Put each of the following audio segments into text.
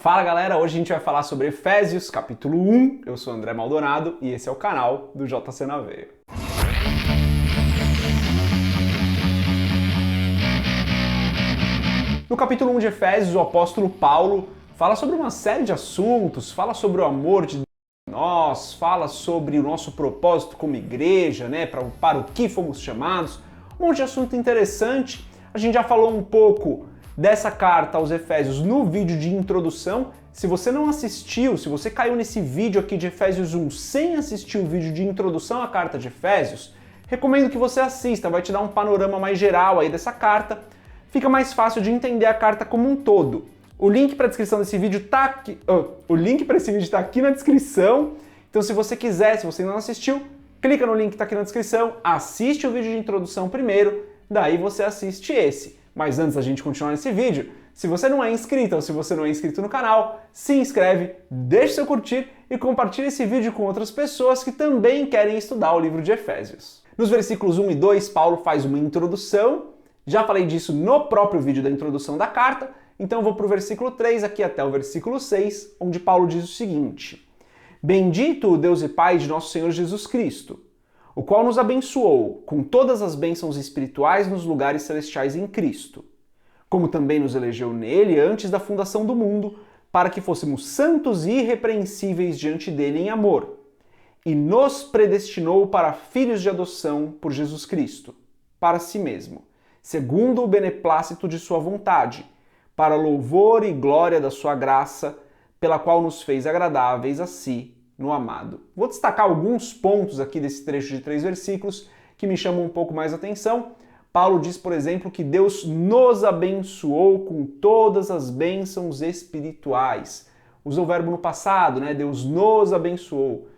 Fala galera, hoje a gente vai falar sobre Efésios, capítulo 1. Eu sou André Maldonado e esse é o canal do JC na Veia. No capítulo 1 de Efésios, o apóstolo Paulo fala sobre uma série de assuntos, fala sobre o amor de Deus em nós, fala sobre o nosso propósito como igreja, para o que fomos chamados, um monte de assunto interessante. A gente já falou um pouco dessa carta aos Efésios no vídeo de introdução. Se você não assistiu, se você caiu nesse vídeo aqui de Efésios 1 sem assistir o vídeo de introdução à carta de Efésios, recomendo que você assista, vai te dar um panorama mais geral aí dessa carta. Fica mais fácil de entender a carta como um todo. O link para a descrição desse vídeo tá aqui. O link para esse vídeo está aqui na descrição. Então, se você quiser, se você ainda não assistiu, clica no link que está aqui na descrição, assiste o vídeo de introdução primeiro, daí você assiste esse. Mas antes da gente continuar nesse vídeo, se você não é inscrito ou se você não é inscrito no canal, se inscreve, deixe seu curtir e compartilhe esse vídeo com outras pessoas que também querem estudar o livro de Efésios. Nos versículos 1 e 2, Paulo faz uma introdução. Já falei disso no próprio vídeo da introdução da carta, então eu vou para o versículo 3 aqui até o versículo 6, onde Paulo diz o seguinte: Bendito o Deus e Pai de nosso Senhor Jesus Cristo, o qual nos abençoou com todas as bênçãos espirituais nos lugares celestiais em Cristo, como também nos elegeu nele antes da fundação do mundo, para que fôssemos santos e irrepreensíveis diante dele em amor, e nos predestinou para filhos de adoção por Jesus Cristo, para si mesmo, segundo o beneplácito de sua vontade, para louvor e glória da sua graça, pela qual nos fez agradáveis a si no amado. Vou destacar alguns pontos aqui desse trecho de 3 versículos que me chamam um pouco mais a atenção. Paulo diz, por exemplo, que Deus nos abençoou com todas as bênçãos espirituais. Usou o verbo no passado, né? Deus nos abençoou.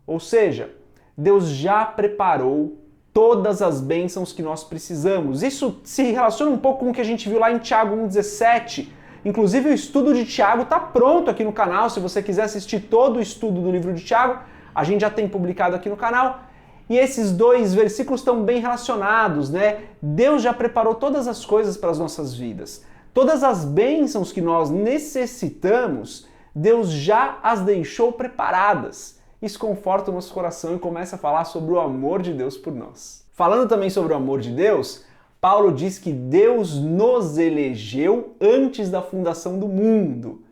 Ou seja, Deus já preparou todas as bênçãos que nós precisamos. Isso se relaciona um pouco com o que a gente viu lá em Tiago 1,17. Inclusive o estudo de Tiago está pronto aqui no canal. Se você quiser assistir todo o estudo do livro de Tiago, a gente já tem publicado aqui no canal. E esses dois versículos estão bem relacionados, né? Deus já preparou todas as coisas para as nossas vidas. Todas as bênçãos que nós necessitamos, Deus já as deixou preparadas. Isso conforta o nosso coração e começa a falar sobre o amor de Deus por nós. Falando também sobre o amor de Deus, Paulo diz que Deus nos elegeu antes da fundação do mundo.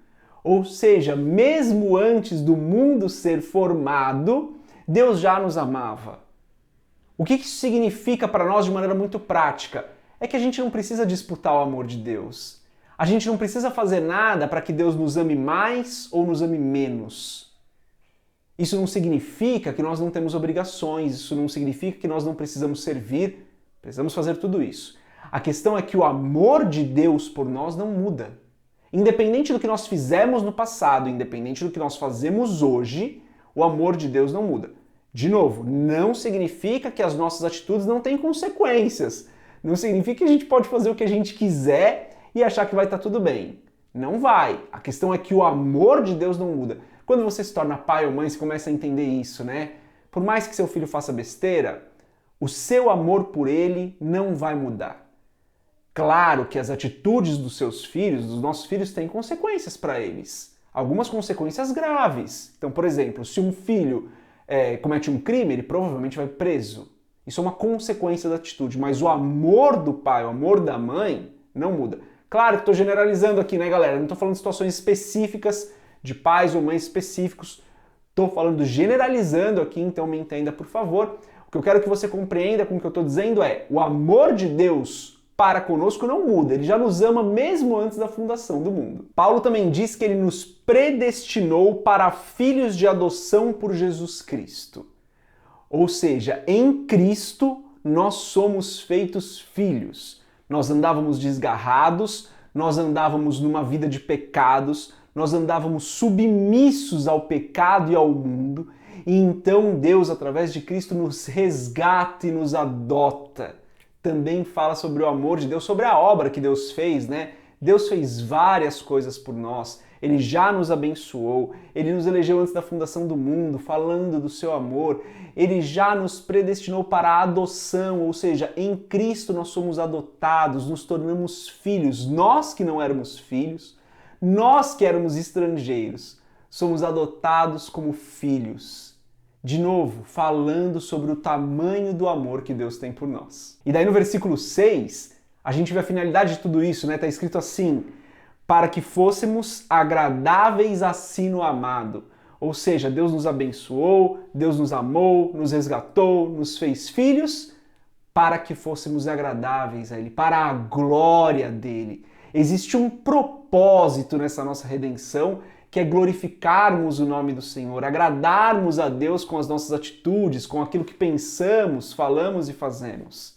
Ou seja, mesmo antes do mundo ser formado, Deus já nos amava. O que isso significa para nós de maneira muito prática? É que a gente não precisa disputar o amor de Deus. A gente não precisa fazer nada para que Deus nos ame mais ou nos ame menos. Isso não significa que nós não temos obrigações, isso não significa que nós não precisamos servir, precisamos fazer tudo isso. A questão é que o amor de Deus por nós não muda. Independente do que nós fizemos no passado, independente do que nós fazemos hoje, o amor de Deus não muda. De novo, não significa que as nossas atitudes não têm consequências. Não significa que a gente pode fazer o que a gente quiser e achar que vai estar tudo bem. Não vai. A questão é que o amor de Deus não muda. Quando você se torna pai ou mãe, você começa a entender isso, né? Por mais que seu filho faça besteira, o seu amor por ele não vai mudar. Claro que as atitudes dos seus filhos, dos nossos filhos, têm consequências para eles. Algumas consequências graves. Então, por exemplo, se um filho comete um crime, ele provavelmente vai preso. Isso é uma consequência da atitude, mas o amor do pai, o amor da mãe, não muda. Claro que estou generalizando aqui, né, galera? Não estou falando de situações específicas, de pais ou mães específicos. Estou falando generalizando aqui, então me entenda, por favor. O que eu quero que você compreenda com o que eu estou dizendo é: o amor de Deus para conosco não muda, ele já nos ama mesmo antes da fundação do mundo. Paulo também diz que ele nos predestinou para filhos de adoção por Jesus Cristo. Ou seja, em Cristo nós somos feitos filhos. Nós andávamos desgarrados, nós andávamos numa vida de pecados, nós andávamos submissos ao pecado e ao mundo, e então Deus, através de Cristo, nos resgata e nos adota. Também fala sobre o amor de Deus, sobre a obra que Deus fez, né? Deus fez várias coisas por nós, Ele já nos abençoou, Ele nos elegeu antes da fundação do mundo, falando do seu amor, Ele já nos predestinou para a adoção, ou seja, em Cristo nós somos adotados, nos tornamos filhos, nós que não éramos filhos, Nós que éramos estrangeiros, somos adotados como filhos. De novo, falando sobre o tamanho do amor que Deus tem por nós. E daí no versículo 6, a gente vê a finalidade de tudo isso, né? Tá escrito assim: para que fôssemos agradáveis a sino amado. Ou seja, Deus nos abençoou, Deus nos amou, nos resgatou, nos fez filhos, para que fôssemos agradáveis a Ele, para a glória dEle. Existe um propósito nessa nossa redenção, que é glorificarmos o nome do Senhor, agradarmos a Deus com as nossas atitudes, com aquilo que pensamos, falamos e fazemos.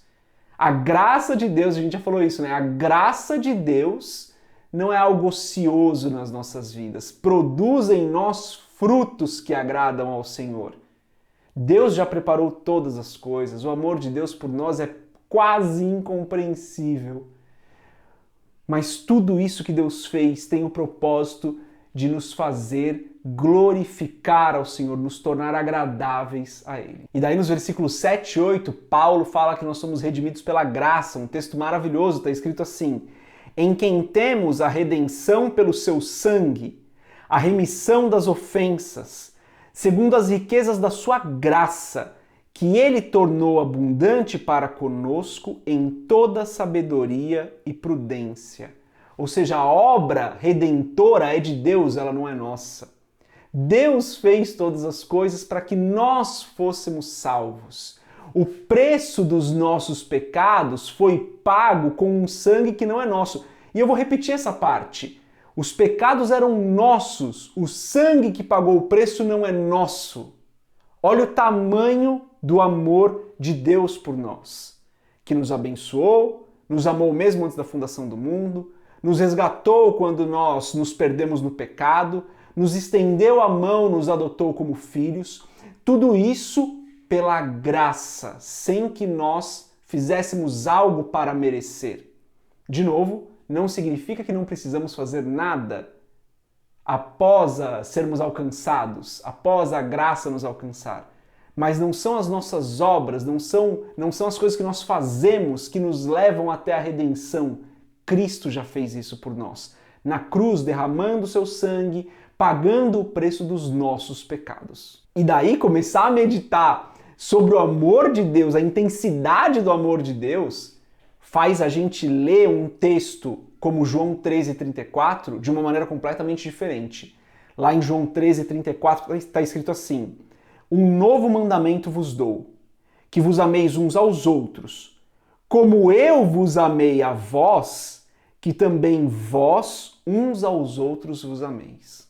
A graça de Deus, a gente já falou isso, né? A graça de Deus não é algo ocioso nas nossas vidas. Produz em nós frutos que agradam ao Senhor. Deus já preparou todas as coisas. O amor de Deus por nós é quase incompreensível. Mas tudo isso que Deus fez tem o propósito de nos fazer glorificar ao Senhor, nos tornar agradáveis a Ele. E daí nos versículos 7 e 8, Paulo fala que nós somos redimidos pela graça, um texto maravilhoso, está escrito assim: em quem temos a redenção pelo seu sangue, a remissão das ofensas, segundo as riquezas da sua graça, que Ele tornou abundante para conosco em toda sabedoria e prudência. Ou seja, a obra redentora é de Deus, ela não é nossa. Deus fez todas as coisas para que nós fôssemos salvos. O preço dos nossos pecados foi pago com um sangue que não é nosso. E eu vou repetir essa parte. Os pecados eram nossos, o sangue que pagou o preço não é nosso. Olha o tamanho do amor de Deus por nós, que nos abençoou, nos amou mesmo antes da fundação do mundo, nos resgatou quando nós nos perdemos no pecado, nos estendeu a mão, nos adotou como filhos. Tudo isso pela graça, sem que nós fizéssemos algo para merecer. De novo, não significa que não precisamos fazer nada após sermos alcançados, após a graça nos alcançar. Mas não são as nossas obras, não são as coisas que nós fazemos que nos levam até a redenção. Cristo já fez isso por nós. Na cruz, derramando seu sangue, pagando o preço dos nossos pecados. E daí começar a meditar sobre o amor de Deus, a intensidade do amor de Deus, faz a gente ler um texto como João 13:34 de uma maneira completamente diferente. Lá em João 13:34 está escrito assim: um novo mandamento vos dou, que vos ameis uns aos outros, como eu vos amei a vós, que também vós uns aos outros vos ameis.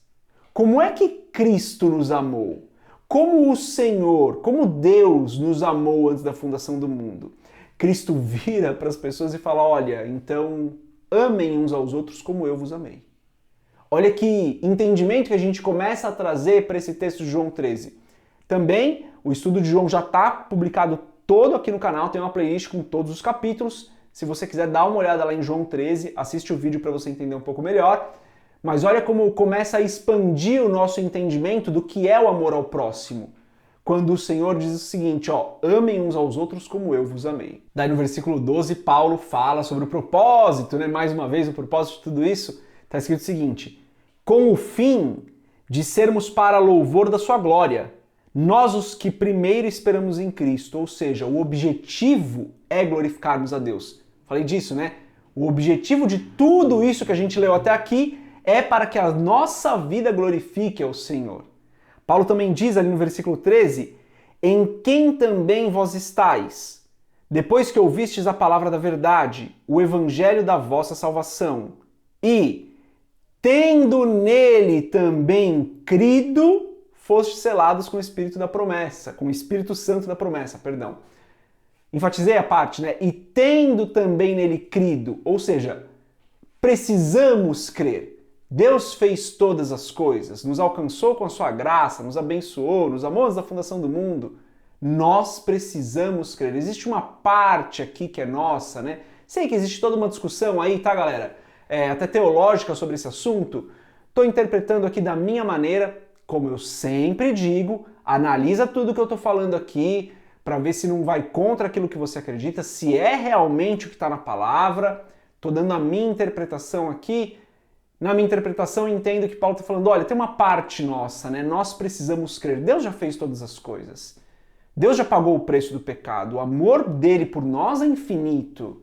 Como é que Cristo nos amou? Como o Senhor, como Deus nos amou antes da fundação do mundo? Cristo vira para as pessoas e fala: olha, então amem uns aos outros como eu vos amei. Olha que entendimento que a gente começa a trazer para esse texto de João 13. Também o estudo de João já está publicado todo aqui no canal, tem uma playlist com todos os capítulos. Se você quiser dar uma olhada lá em João 13, assiste o vídeo para você entender um pouco melhor. Mas olha como começa a expandir o nosso entendimento do que é o amor ao próximo. Quando o Senhor diz o seguinte, amem uns aos outros como eu vos amei. Daí no versículo 12, Paulo fala sobre o propósito, né? Mais uma vez, o propósito de tudo isso, está escrito o seguinte: com o fim de sermos para louvor da sua glória, nós os que primeiro esperamos em Cristo, ou seja, o objetivo é glorificarmos a Deus. Falei disso, né? O objetivo de tudo isso que a gente leu até aqui é para que a nossa vida glorifique ao Senhor. Paulo também diz ali no versículo 13, em quem também vós estáis, depois que ouvistes a palavra da verdade, o evangelho da vossa salvação, e, tendo nele também crido, fostes selados com o Espírito da promessa, com o Espírito Santo da promessa, perdão. Enfatizei a parte, né? E tendo também nele crido, ou seja, precisamos crer. Deus fez todas as coisas, nos alcançou com a sua graça, nos abençoou, nos amou antes da fundação do mundo. Nós precisamos crer. Existe uma parte aqui que é nossa, né? Sei que existe toda uma discussão aí, tá, galera? Até teológica sobre esse assunto. Estou interpretando aqui da minha maneira, como eu sempre digo, analisa tudo que eu estou falando aqui para ver se não vai contra aquilo que você acredita, se é realmente o que está na palavra. Estou dando a minha interpretação aqui. Na minha interpretação, eu entendo que Paulo está falando, olha, tem uma parte nossa, né? Nós precisamos crer. Deus já fez todas as coisas. Deus já pagou o preço do pecado. O amor dele por nós é infinito.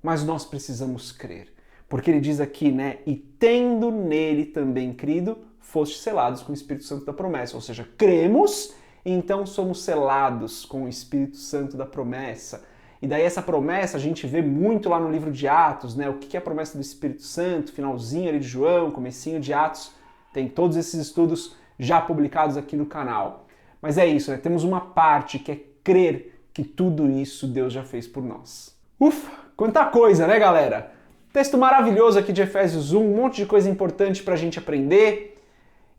Mas nós precisamos crer. Porque ele diz aqui, né? E tendo nele também crido, fostes selados com o Espírito Santo da promessa. Ou seja, cremos, e então somos selados com o Espírito Santo da promessa. E daí essa promessa a gente vê muito lá no livro de Atos, né? O que é a promessa do Espírito Santo, finalzinho ali de João, comecinho de Atos. Tem todos esses estudos já publicados aqui no canal. Mas é isso, né? Temos uma parte que é crer que tudo isso Deus já fez por nós. Ufa, quanta coisa, né, galera? Texto maravilhoso aqui de Efésios 1, um monte de coisa importante pra gente aprender.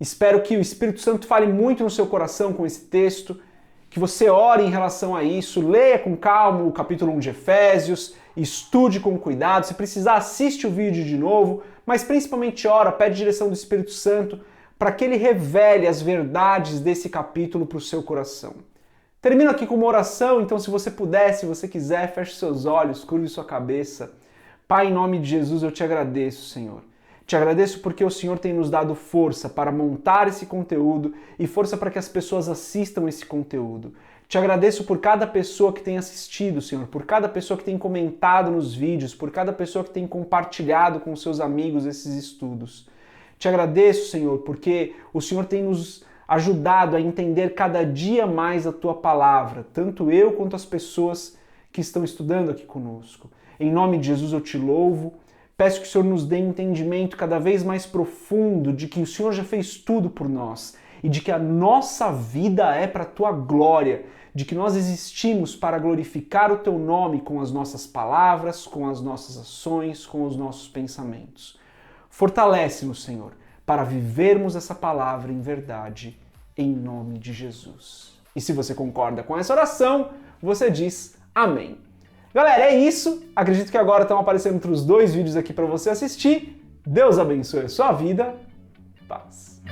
Espero que o Espírito Santo fale muito no seu coração com esse texto, que você ore em relação a isso, leia com calma o capítulo 1 de Efésios, estude com cuidado, se precisar assiste o vídeo de novo, mas principalmente ora, pede direção do Espírito Santo para que ele revele as verdades desse capítulo para o seu coração. Termino aqui com uma oração, então se você puder, se você quiser, feche seus olhos, curve sua cabeça. Pai, em nome de Jesus, eu te agradeço, Senhor. Te agradeço porque o Senhor tem nos dado força para montar esse conteúdo e força para que as pessoas assistam esse conteúdo. Te agradeço por cada pessoa que tem assistido, Senhor, por cada pessoa que tem comentado nos vídeos, por cada pessoa que tem compartilhado com seus amigos esses estudos. Te agradeço, Senhor, porque o Senhor tem nos ajudado a entender cada dia mais a Tua palavra, tanto eu quanto as pessoas que estão estudando aqui conosco. Em nome de Jesus eu te louvo. Peço que o Senhor nos dê entendimento cada vez mais profundo de que o Senhor já fez tudo por nós e de que a nossa vida é para a Tua glória, de que nós existimos para glorificar o Teu nome com as nossas palavras, com as nossas ações, com os nossos pensamentos. Fortalece-nos, Senhor, para vivermos essa palavra em verdade, em nome de Jesus. E se você concorda com essa oração, você diz amém. Galera, é isso. Acredito que agora estão aparecendo outros 2 vídeos aqui para você assistir. Deus abençoe a sua vida. Paz.